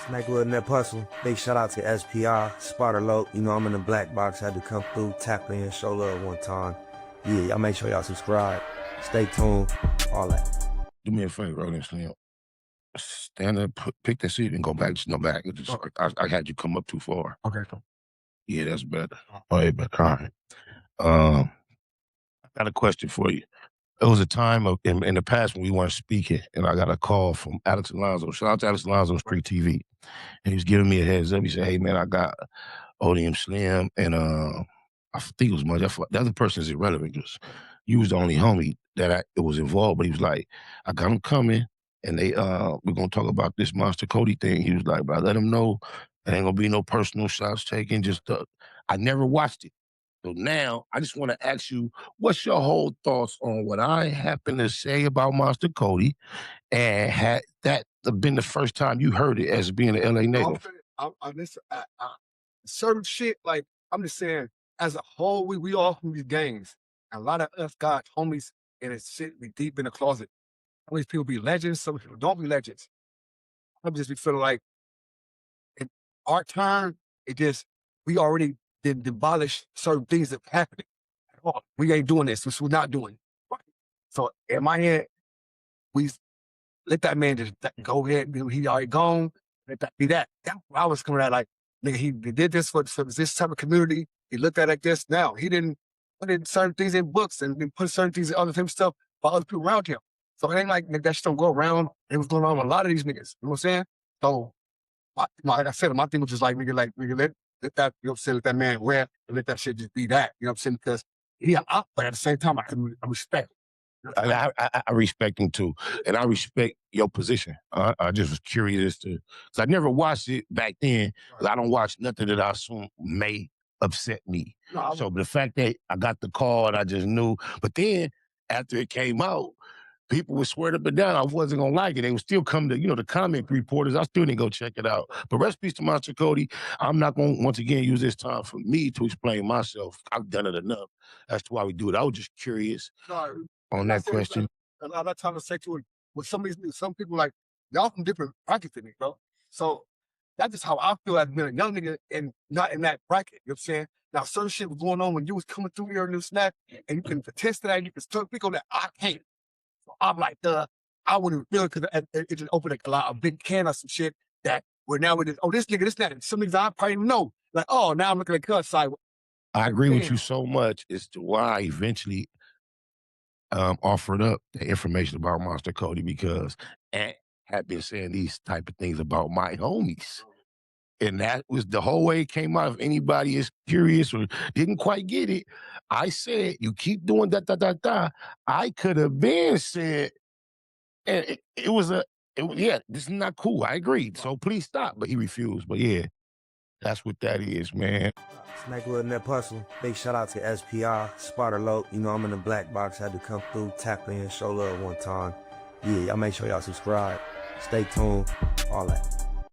Smack little Nip Hustle. Big shout out to SPI, Spotter Low. You know I'm in the black box. Had to come through, tap in, show love one time. Yeah, y'all make sure y'all subscribe. Stay tuned. All that. Do me a favor, ODM Slim. Stand up, pick that seat, and go back. Just no back. I had you come up too far. Okay, cool. Yeah, that's better. Oh, yeah, better. All right. I got a question for you. There was a time in the past when we weren't speaking, and I got a call from Alex Alonso. Shout out to Alex Alonso on Street TV. And he was giving me a heads up. He said, "Hey, man, I got ODM Slim, and I think it was much. The other person is irrelevant because you was the only homie that it was involved. But he was like, I got him coming, and we're gonna talk about this Monster Kody thing. He was like, but I let him know there ain't gonna be no personal shots taken. Just I never watched it. So now I just want to ask you, what's your whole thoughts on what I happen to say about Monster Kody, and had that been the first time you heard it as being an LA native? Listen, certain shit, like, I'm just saying, as a whole, we all from these gangs. And a lot of us got homies, and it's shit be deep in the closet. Some of these people be legends, some people don't be legends. I'm just be feeling like in our time, we already did demolish certain things that happened. Oh, we ain't doing this. We're not doing it. So in my head, we let that man just go ahead. He already gone. Let that be that. I was coming out like, nigga, he did this for this type of community. He looked at it like this. Now, he didn't put in certain things in books and then put certain things in other type of stuff for other people around him. So it ain't like that shit don't go around. It was going on with a lot of these niggas. You know what I'm saying? So, like I said, my thing was just like, nigga, let that, you know what I'm saying, let that man rap and let that shit just be that. You know what I'm saying? Because but at the same time, I respect him. I respect him too, and I respect your position. I just was curious because I never watched it back then. I don't watch nothing that I assume may upset me. So the fact that I got the call and I just knew, but then after it came out, people would swear up and down I wasn't gonna like it. They would still come to, the comment reporters. I still didn't go check it out. But rest in peace to Monster Kody. I'm not gonna once again use this time for me to explain myself. I've done it enough. That's why we do it. I was just curious on that question. A lot of times I say to it with some people like, y'all from different brackets than me, bro. So that's just how I feel as being a young nigga and not in that bracket. You know what I'm saying? Now, certain shit was going on when you was coming through here in New Snack, and you can attest to that, and you can speak on that. I can't. So I'm like, I wouldn't feel it because it just opened a big can of some shit that we're now with this, this nigga, this, that. And some niggas I probably even know. Like, oh, now I'm looking at the side. I agree with you so much as to why I eventually offered up the information about Monster Kody because Ant had been saying these type of things about my homies. And that was the whole way it came out. If anybody is curious or didn't quite get it, I said, you keep doing that. I could have been said, and yeah, this is not cool. I agreed. So please stop. But he refused. But yeah, that's what that is, man. Smack little Nip Hustle. Big shout out to SPI, Spotter Low. You know I'm in the black box. Had to come through, tap in, show love one time. Yeah, y'all make sure y'all subscribe. Stay tuned. All that.